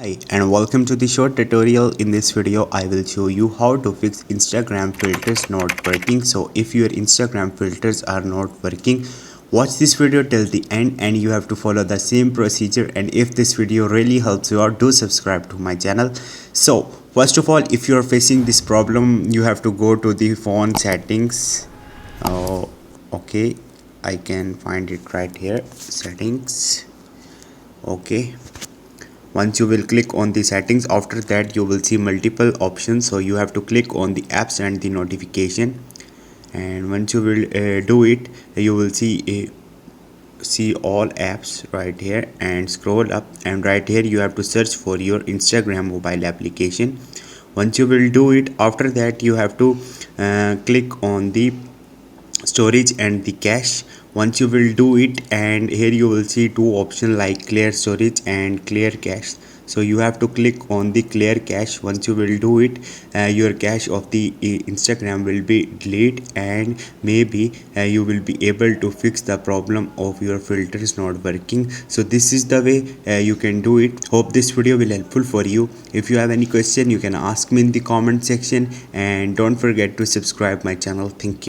Hi and welcome to the short tutorial. In this video I will show you how to fix Instagram filters not working. So if your Instagram filters are not working, watch this video till the end and you have to follow the same procedure. And if this video really helps you out, do subscribe to my channel. So first of all, if you are facing this problem, you have to go to the phone settings. Okay, I can find it right here, settings. Okay, once you will click on the settings, after that you will see multiple options, so you have to click on the apps and the notification. And once you will do it, you will see all apps right here and scroll up, and right here you have to search for your Instagram mobile application. Once you will do it, after that you have to click on the storage and the cache. Once you will do it, and here you will see two options like clear storage and clear cache, so you have to click on the clear cache. Once you will do it, your cache of the Instagram will be deleted, and maybe you will be able to fix the problem of your filters not working. So this is the way you can do it. Hope this video will helpful for you. If you have any question, you can ask me in the comment section, and don't forget to subscribe my channel. Thank you.